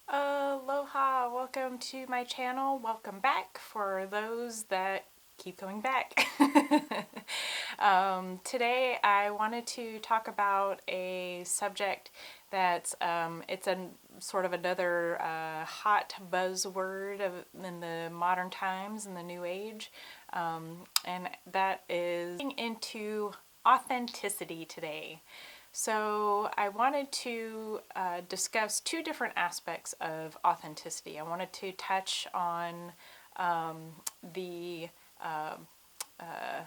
Aloha, welcome to my channel. Welcome back for those that keep coming back. Today I wanted to talk about a subject that's it's a sort of another hot buzzword in the modern times, in the new age, and that is into authenticity today. So I wanted to discuss two different aspects of authenticity. I wanted to touch on the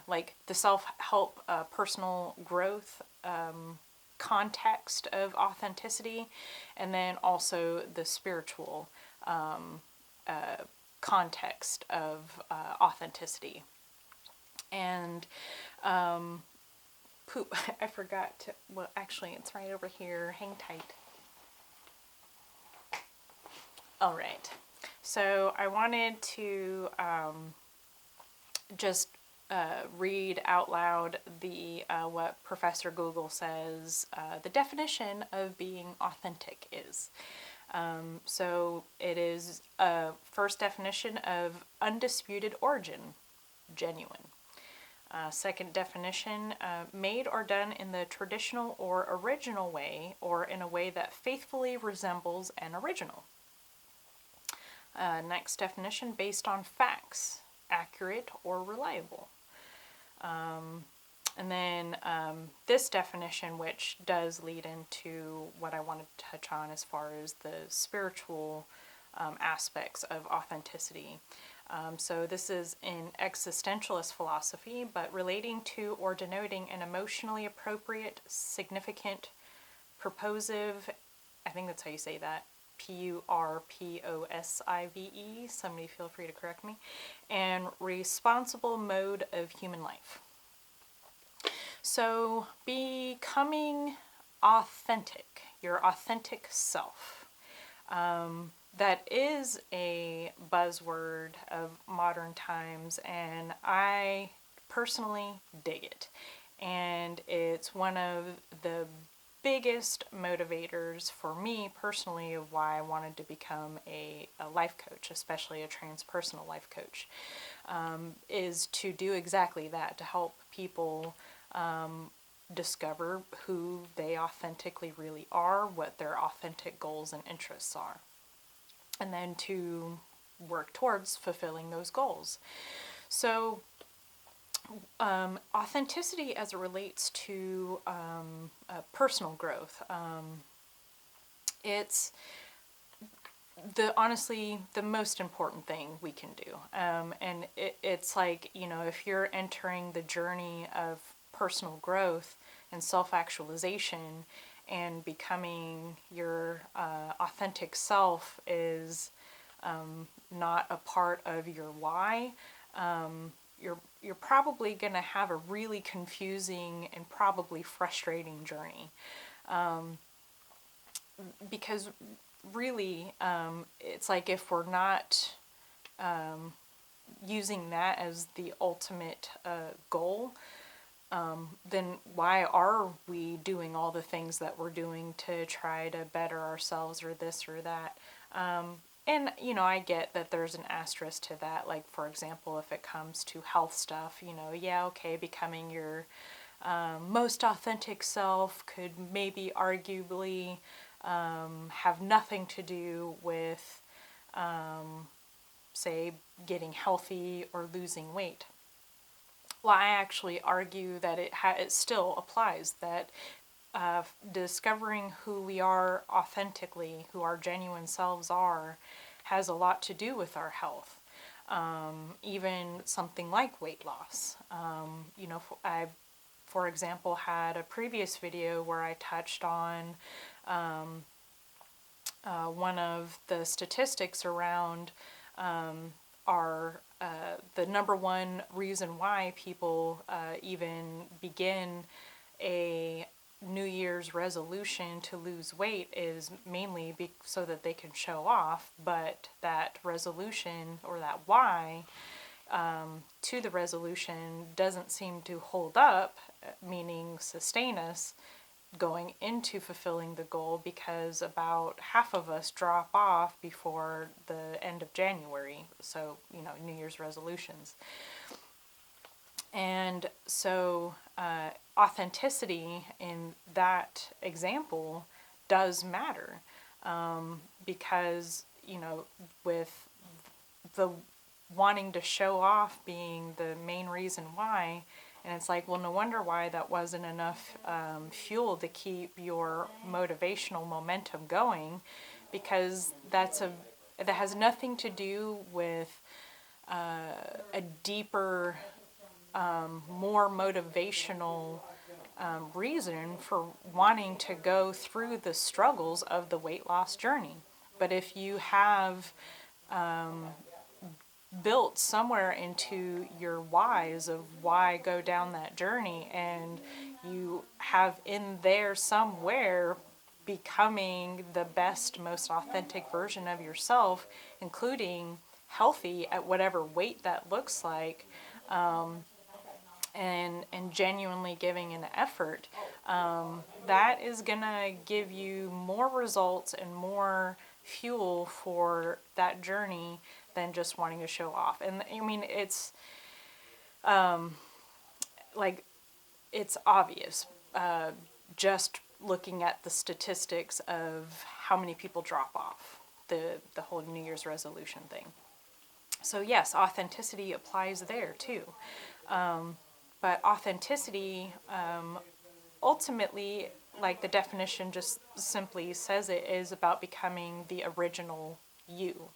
like the self-help personal growth context of authenticity, and then also the spiritual context of authenticity. And poop, I forgot to, well, actually, it's right over here. Hang tight. All right. So I wanted to just read out loud the what Professor Google says the definition of being authentic is. So it is a first definition of undisputed origin, genuine. Second definition, made or done in the traditional or original way, or in a way that faithfully resembles an original. Next definition, based on facts, accurate or reliable. And then this definition, which does lead into what I wanted to touch on as far as the spiritual aspects of authenticity. So this is in existentialist philosophy, but relating to or denoting an emotionally appropriate, significant, purposive, I think that's how you say that, purposive, somebody feel free to correct me, and responsible mode of human life. So becoming authentic, your authentic self. That is a buzzword of modern times, and I personally dig it. And it's one of the biggest motivators for me personally of why I wanted to become a life coach, especially a transpersonal life coach, is to do exactly that, to help people discover who they authentically really are, what their authentic goals and interests are, and then to work towards fulfilling those goals. So authenticity as it relates to personal growth, it's honestly the most important thing we can do. And it's like, you know, if you're entering the journey of personal growth and self-actualization, and becoming your authentic self is not a part of your why, you're probably going to have a really confusing and probably frustrating journey. Because really, it's like if we're not using that as the ultimate goal, then why are we doing all the things that we're doing to try to better ourselves or this or that? And, you know, I get that there's an asterisk to that. Like, for example, if it comes to health stuff, you know, yeah, okay, becoming your most authentic self could maybe arguably have nothing to do with, say, getting healthy or losing weight. Well, I actually argue that it still applies, that discovering who we are authentically, who our genuine selves are, has a lot to do with our health. Even something like weight loss. You know, I, for example, had a previous video where I touched on one of the statistics around our the number one reason why people even begin a New Year's resolution to lose weight is mainly so that they can show off, but that resolution or that why to the resolution doesn't seem to hold up, meaning sustain us, going into fulfilling the goal, because about half of us drop off before the end of January. So, New Year's resolutions. And so, authenticity in that example does matter, because, with the wanting to show off being the main reason why, and it's like, well, no wonder why that wasn't enough fuel to keep your motivational momentum going, because that has nothing to do with a deeper, more motivational reason for wanting to go through the struggles of the weight loss journey. But if you have built somewhere into your whys of why go down that journey, and you have in there somewhere becoming the best, most authentic version of yourself, including healthy at whatever weight that looks like, and genuinely giving an effort, that is gonna give you more results and more fuel for that journey than just wanting to show off. And I mean, it's like, it's obvious, just looking at the statistics of how many people drop off the whole New Year's resolution thing. So yes, authenticity applies there too. But authenticity, ultimately, like the definition just simply says, it is about becoming the original you.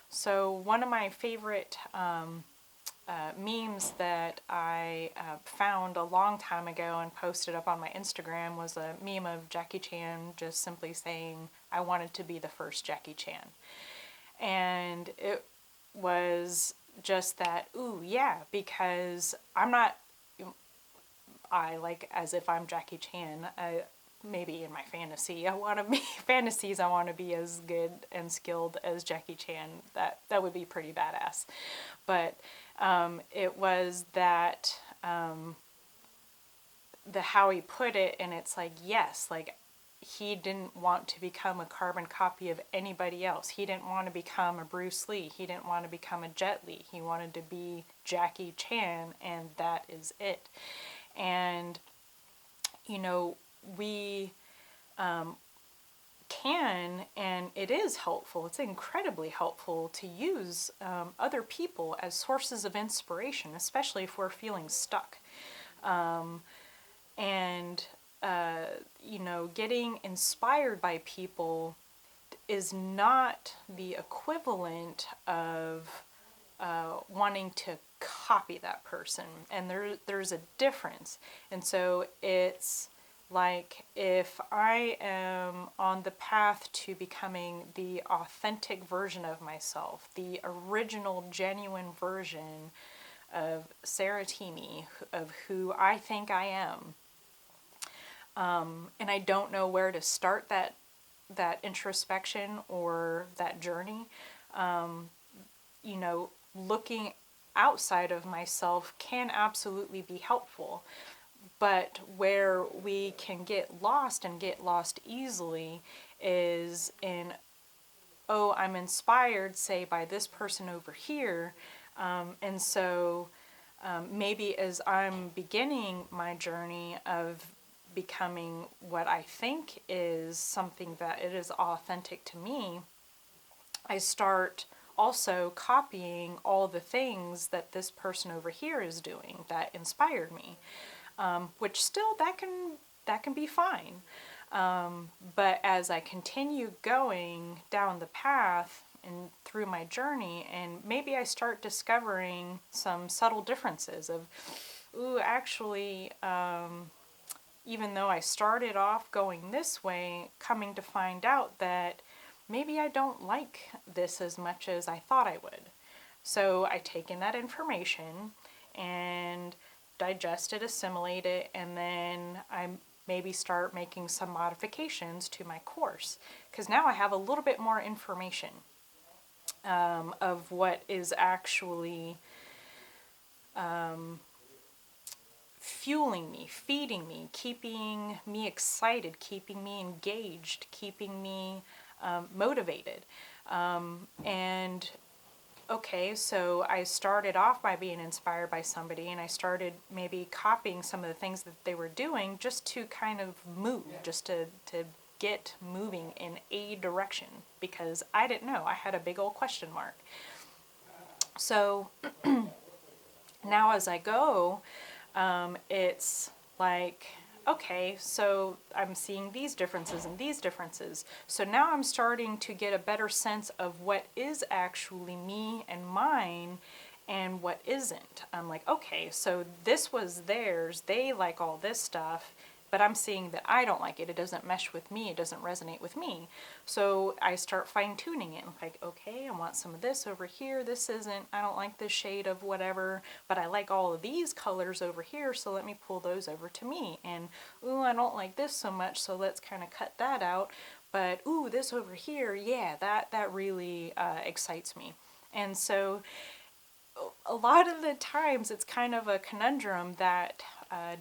So one of my favorite memes that I found a long time ago and posted up on my Instagram was a meme of Jackie Chan just simply saying, "I wanted to be the first Jackie Chan." And it was just that, ooh, yeah, because I like, as if I'm Jackie Chan, maybe in my fantasies, I want to be as good and skilled as Jackie Chan. That would be pretty badass. But it was that, the how he put it, and it's like, yes, like, he didn't want to become a carbon copy of anybody else. He didn't want to become a Bruce Lee. He didn't want to become a Jet Li. He wanted to be Jackie Chan, and that is it. And, we can, and it is helpful, it's incredibly helpful to use other people as sources of inspiration, especially if we're feeling stuck. And getting inspired by people is not the equivalent of wanting to copy that person, and there's a difference. And so it's like, if I am on the path to becoming the authentic version of myself, the original, genuine version of Sarah Thieme, of who I think I am, and I don't know where to start that introspection or that journey, looking outside of myself can absolutely be helpful. But where we can get lost, and get lost easily, is in, oh, I'm inspired, say, by this person over here, and so maybe as I'm beginning my journey of becoming what I think is something that it is authentic to me, I start also copying all the things that this person over here is doing that inspired me, which still, that can be fine. But as I continue going down the path and through my journey, and maybe I start discovering some subtle differences of, ooh, actually, even though I started off going this way, coming to find out that maybe I don't like this as much as I thought I would. So I take in that information and digest it, assimilate it, and then I maybe start making some modifications to my course, because now I have a little bit more information of what is actually fueling me, feeding me, keeping me excited, keeping me engaged, keeping me motivated. And okay, so I started off by being inspired by somebody, and I started maybe copying some of the things that they were doing just to kind of move, just to get moving in a direction, because I didn't know. I had a big old question mark. So now as I go, it's like, okay, so I'm seeing these differences and these differences. So now I'm starting to get a better sense of what is actually me and mine and what isn't. I'm like, okay, so this was theirs. They like all this stuff, but I'm seeing that I don't like it. It doesn't mesh with me. It doesn't resonate with me. So I start fine tuning it. I'm like, okay, I want some of this over here. This isn't, I don't like this shade of whatever, but I like all of these colors over here. So let me pull those over to me. And, ooh, I don't like this so much. So let's kind of cut that out. But, ooh, this over here, yeah, that really excites me. And so a lot of the times it's kind of a conundrum that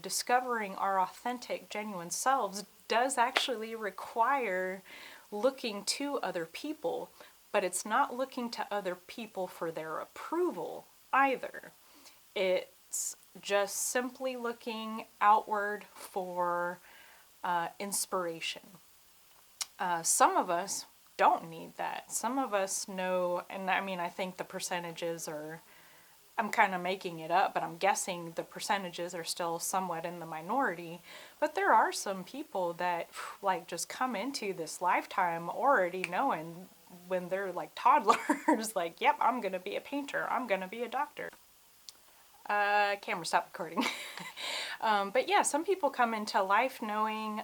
discovering our authentic, genuine selves does actually require looking to other people, but it's not looking to other people for their approval either. It's just simply looking outward for inspiration. Some of us don't need that. Some of us know, and I mean, I think the percentages are, I'm kind of making it up, but I'm guessing the percentages are still somewhat in the minority. But there are some people that like just come into this lifetime already knowing when they're like toddlers, like, yep, I'm going to be a painter. I'm going to be a doctor. Camera, stop recording. But yeah, some people come into life knowing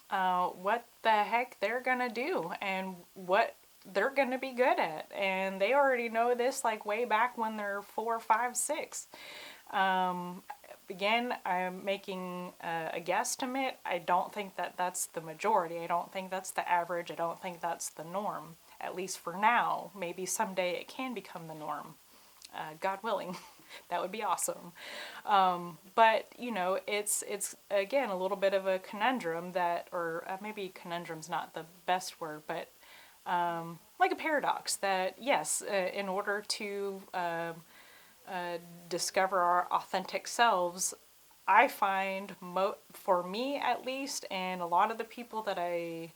what the heck they're going to do and what they're going to be good at, and they already know this like way back when they're 4, 5, 6. Again, I'm making a guesstimate. I don't think that that's the majority. I don't think that's the average. I don't think that's the norm, at least for now. Maybe someday it can become the norm, God willing. That would be awesome. But you know, it's again a little bit of a conundrum that, or maybe conundrum's not the best word, but like a paradox that, yes, in order to discover our authentic selves, I find, for me at least, and a lot of the people that I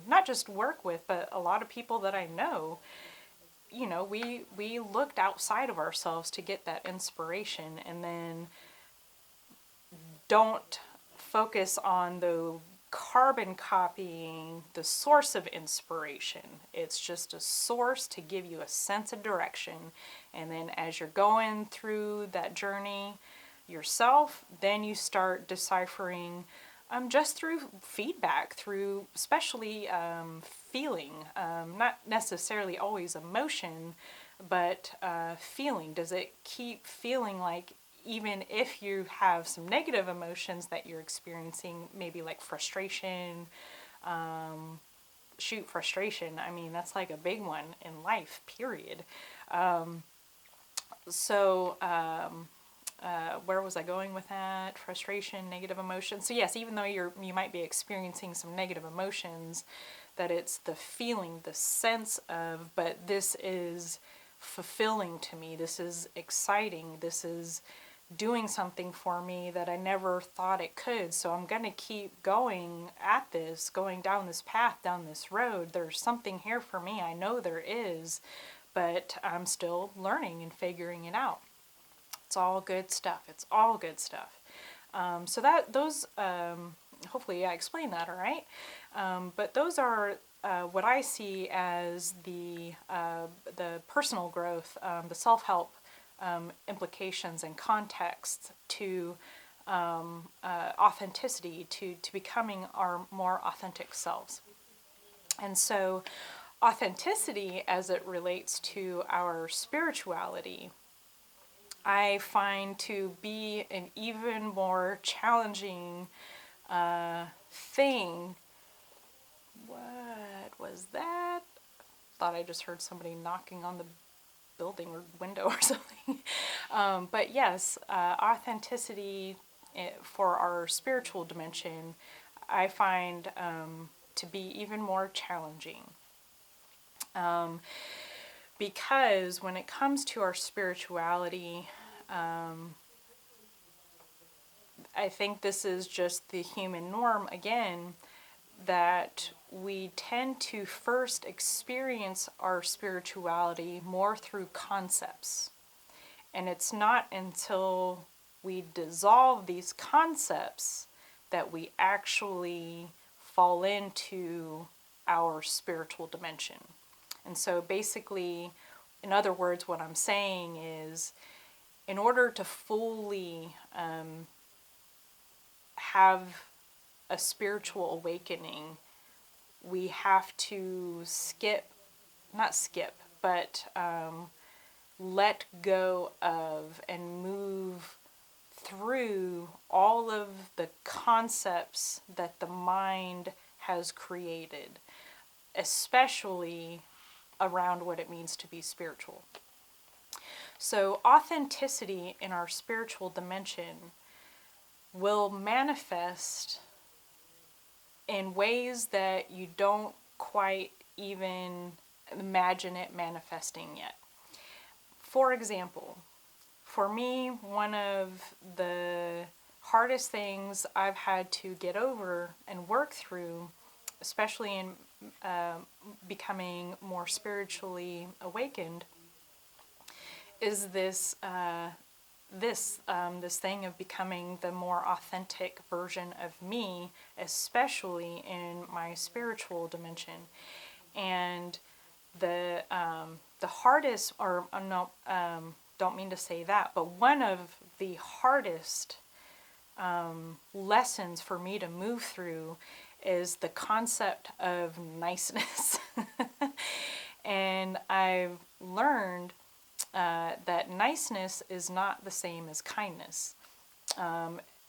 not just work with, but a lot of people that I know, you know, we looked outside of ourselves to get that inspiration, and then don't focus on the carbon copying the source of inspiration. It's just a source to give you a sense of direction. And then as you're going through that journey yourself, then you start deciphering just through feedback, through especially feeling, not necessarily always emotion, but feeling. Does it keep feeling like, even if you have some negative emotions that you're experiencing, maybe like frustration, frustration, I mean, that's like a big one in life, period. Where was I going with that? Frustration, negative emotions. So yes, even though you might be experiencing some negative emotions, that it's the feeling, the sense of, but this is fulfilling to me. This is exciting. This is doing something for me that I never thought it could. So I'm going to keep going at this, going down this path, down this road. There's something here for me. I know there is, but I'm still learning and figuring it out. It's all good stuff. It's all good stuff. Hopefully I explained that all right. But those are what I see as the personal growth, the self-help implications and context to authenticity, to becoming our more authentic selves. And so authenticity as it relates to our spirituality, I find to be an even more challenging thing. What was that? Thought I just heard somebody knocking on the building or window or something. But yes, authenticity for our spiritual dimension, I find to be even more challenging. Because when it comes to our spirituality, I think this is just the human norm again, that we tend to first experience our spirituality more through concepts. And it's not until we dissolve these concepts that we actually fall into our spiritual dimension. And so basically, in other words, what I'm saying is, in order to fully have a spiritual awakening, we have to let go of and move through all of the concepts that the mind has created, especially around what it means to be spiritual. So authenticity in our spiritual dimension will manifest in ways that you don't quite even imagine it manifesting yet. For example, for me, one of the hardest things I've had to get over and work through, especially in becoming more spiritually awakened, is this thing of becoming the more authentic version of me, especially in my spiritual dimension. And the hardest, or no, don't mean to say that, but one of the hardest lessons for me to move through is the concept of niceness. And I've learned that niceness is not the same as kindness.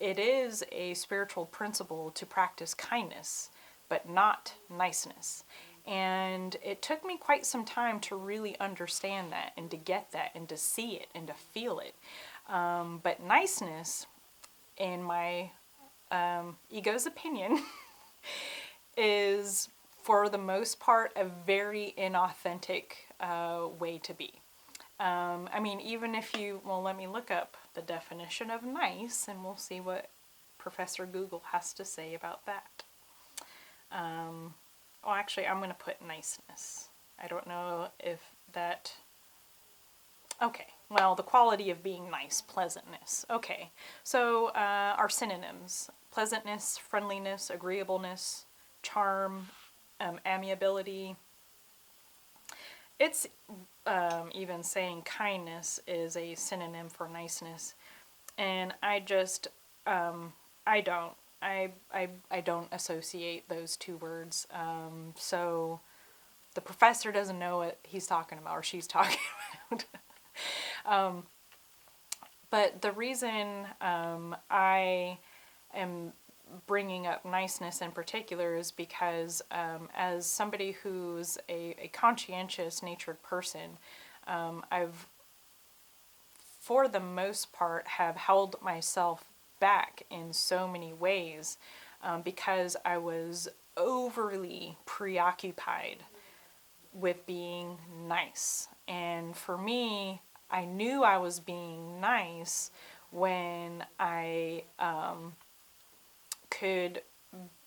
It is a spiritual principle to practice kindness, but not niceness. And it took me quite some time to really understand that and to get that and to see it and to feel it. But niceness, in my ego's opinion, is for the most part a very inauthentic way to be. I mean, even if let me look up the definition of nice and we'll see what Professor Google has to say about that. Actually, I'm going to put niceness. I don't know if that... Okay, well, the quality of being nice, pleasantness. Okay, so our synonyms: pleasantness, friendliness, agreeableness, charm, amiability. It's even saying kindness is a synonym for niceness, and I just I don't associate those two words. So the professor doesn't know what he's talking about or she's talking about. But the reason I am bringing up niceness in particular is because as somebody who's a conscientious natured person, I've, for the most part, have held myself back in so many ways because I was overly preoccupied with being nice. And for me, I knew I was being nice when I could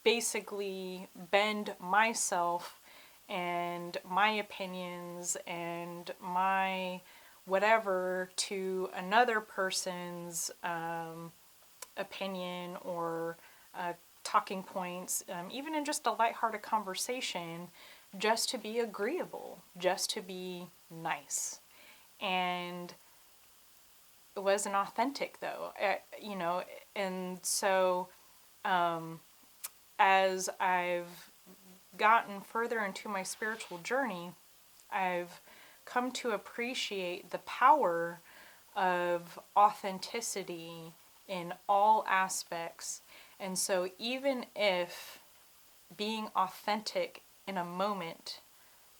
basically bend myself and my opinions and my whatever to another person's opinion or talking points, even in just a lighthearted conversation, just to be agreeable, just to be nice. And it wasn't authentic, though, and so as I've gotten further into my spiritual journey, I've come to appreciate the power of authenticity in all aspects. And so even if being authentic in a moment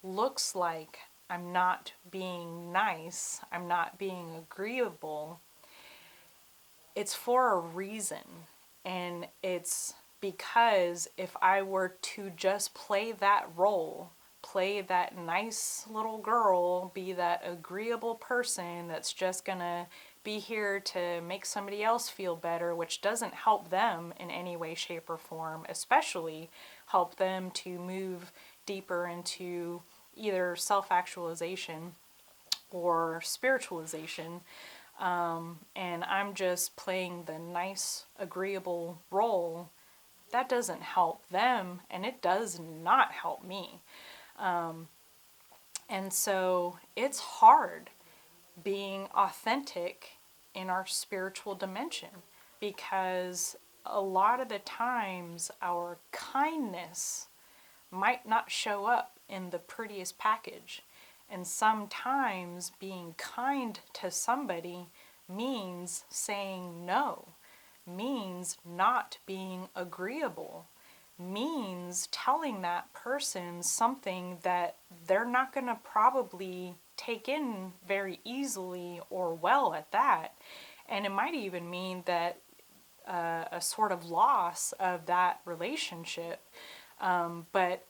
looks like I'm not being nice, I'm not being agreeable, it's for a reason. And it's because if I were to just play that role, play that nice little girl, be that agreeable person that's just gonna be here to make somebody else feel better, which doesn't help them in any way, shape, or form, especially help them to move deeper into either self actualization or spiritualization, and I'm just playing the nice, agreeable role, that doesn't help them and it does not help me. And so it's hard being authentic in our spiritual dimension because a lot of the times our kindness might not show up in the prettiest package. And sometimes being kind to somebody means saying no, means not being agreeable, means telling that person something that they're not going to probably take in very easily or well at that. And it might even mean that a sort of loss of that relationship. But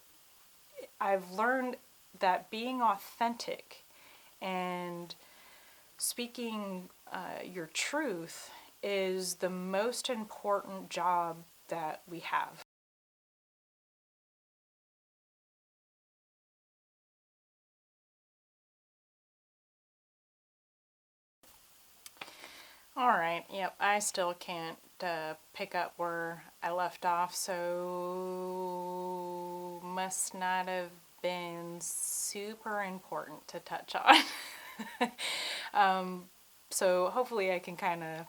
I've learned that being authentic and speaking your truth is the most important job that we have. All right, yep, I still can't pick up where I left off, so must not have been super important to touch on. So hopefully I can kind of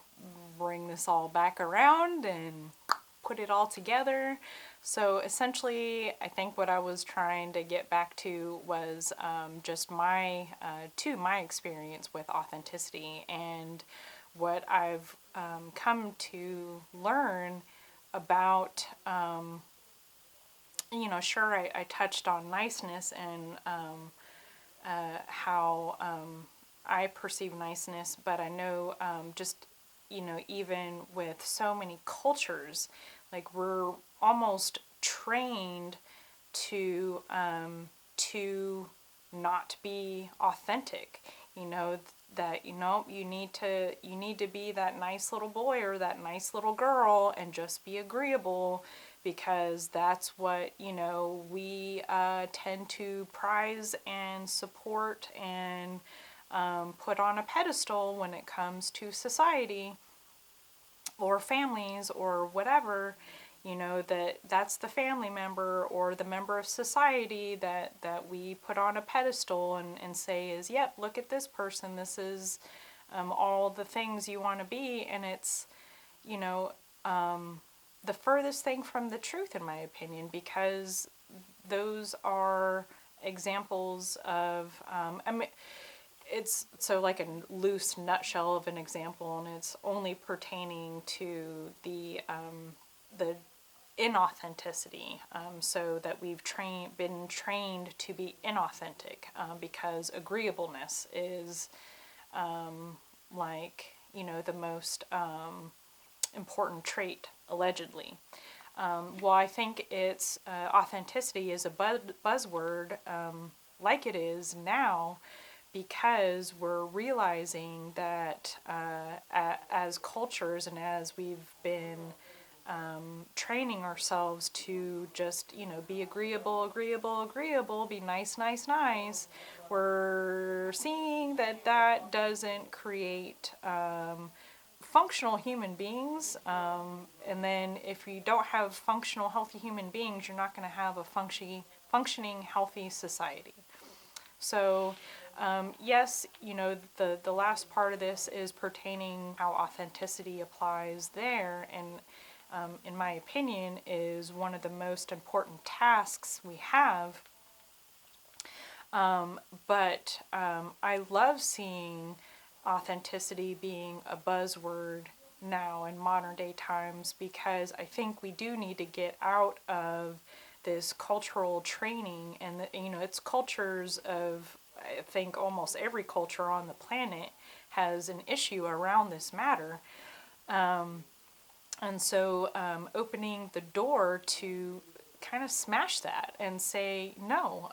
bring this all back around and put it all together. So essentially, I think what I was trying to get back to was just my experience with authenticity and what I've come to learn about. Sure, I touched on niceness and how I perceive niceness, but I know just, even with so many cultures, like we're almost trained to not be authentic. You know that you need to be that nice little boy or that nice little girl and just be agreeable because that's what we tend to prize and support and put on a pedestal when it comes to society or families or whatever. That's the family member or the member of society that we put on a pedestal and say is, yep, look at this person, this is all the things you want to be. And it's you know the furthest thing from the truth, in my opinion, because those are examples of it's so like a loose nutshell of an example, and it's only pertaining to the inauthenticity, so that we've been trained to be inauthentic, because agreeableness is the most important trait, allegedly. Well, I think it's authenticity is a buzzword, like it is now, because we're realizing that as cultures and as we've been training ourselves to just, be agreeable, agreeable, agreeable, be nice, nice, nice, we're seeing that doesn't create functional human beings. And then if you don't have functional, healthy human beings, you're not going to have a functioning, healthy society. So, yes, the last part of this is pertaining how authenticity applies there, and in my opinion, is one of the most important tasks we have. But I love seeing authenticity being a buzzword now in modern day times, because I think we do need to get out of this cultural training, and it's cultures of I think almost every culture on the planet has an issue around this matter. And so opening the door to kind of smash that and say, no,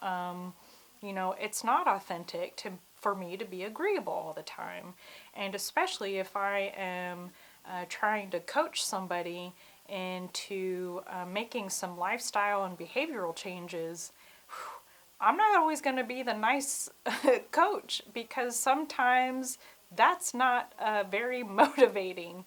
it's not authentic for me to be agreeable all the time. And especially if I am trying to coach somebody into making some lifestyle and behavioral changes, I'm not always going to be the nice coach, because sometimes that's not very motivating.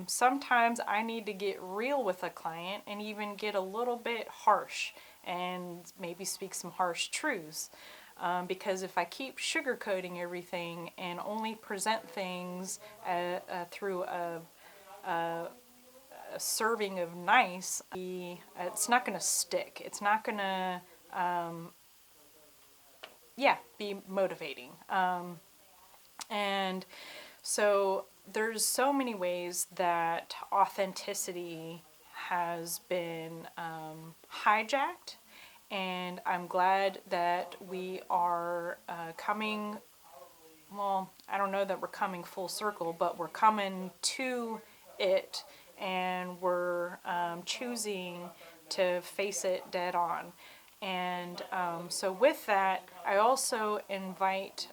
Sometimes I need to get real with a client and even get a little bit harsh and maybe speak some harsh truths. Because if I keep sugarcoating everything and only present things through a serving of nice, it's not going to stick. It's not going to, be motivating. And so there's so many ways that authenticity has been hijacked, and I'm glad that we are coming, well, I don't know that we're coming full circle, but we're coming to it, and we're choosing to face it dead on. And so with that, I also invite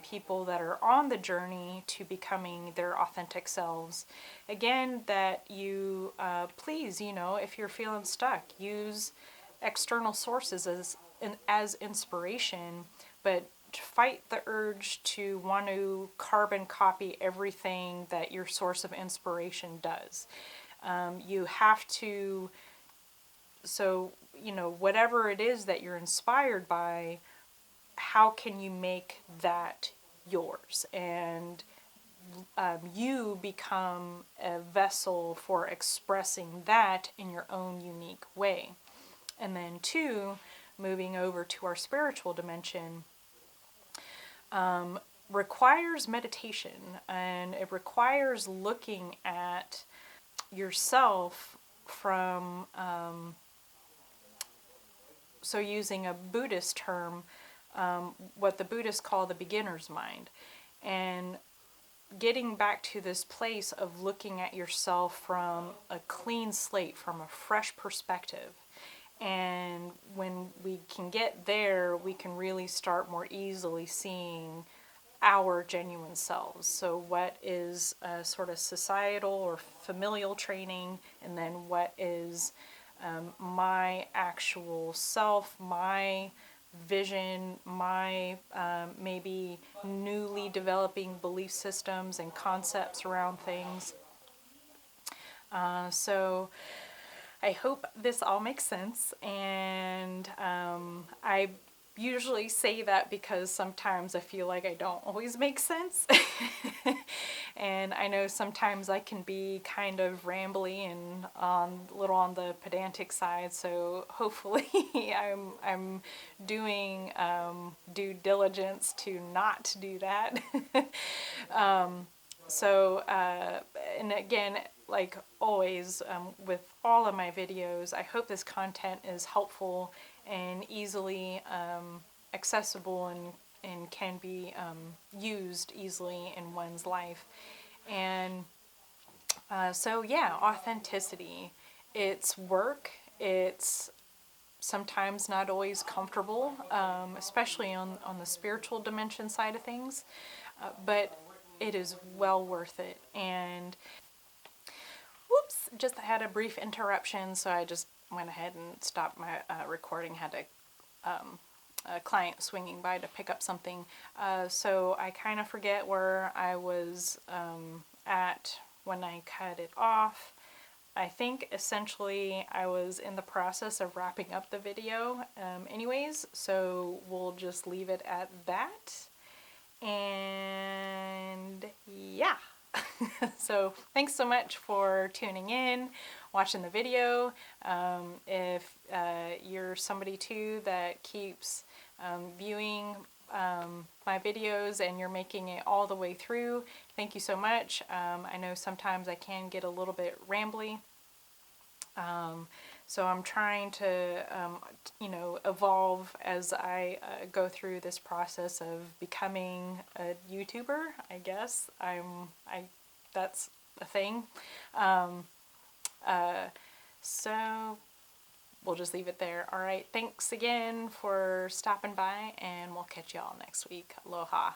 people that are on the journey to becoming their authentic selves. Again, that you please, if you're feeling stuck, use external sources as inspiration, but fight the urge to want to carbon copy everything that your source of inspiration does. You have to, so, whatever it is that you're inspired by, how can you make that yours? And you become a vessel for expressing that in your own unique way. And then two, moving over to our spiritual dimension, requires meditation, and it requires looking at yourself from, so using a Buddhist term, what the Buddhists call the beginner's mind, and getting back to this place of looking at yourself from a clean slate, from a fresh perspective. And when we can get there, we can really start more easily seeing our genuine selves. So what is sort of societal or familial training, and then what is my actual self, my vision, my maybe newly developing belief systems and concepts around things. So I hope this all makes sense, and I usually say that because sometimes I feel like I don't always make sense. And I know sometimes I can be kind of rambly and a little on the pedantic side, so hopefully I'm doing due diligence to not do that. And again, like always, with all of my videos, I hope this content is helpful and easily accessible, and can be used easily in one's life. And authenticity. It's work. It's sometimes not always comfortable, especially on the spiritual dimension side of things, but it is well worth it. And whoops, just had a brief interruption, so I just went ahead and stopped my recording. Had a client swinging by to pick up something, so I kind of forget where I was at when I cut it off. I think essentially I was in the process of wrapping up the video anyways, so we'll just leave it at that. And yeah. So thanks so much for tuning in, watching the video. If you're somebody too that keeps viewing my videos and you're making it all the way through, thank you so much. I know sometimes I can get a little bit rambly. So I'm trying to, evolve as I go through this process of becoming a YouTuber. I guess that's a thing. Um, so we'll just leave it there. All right. Thanks again for stopping by, and we'll catch y'all next week. Aloha.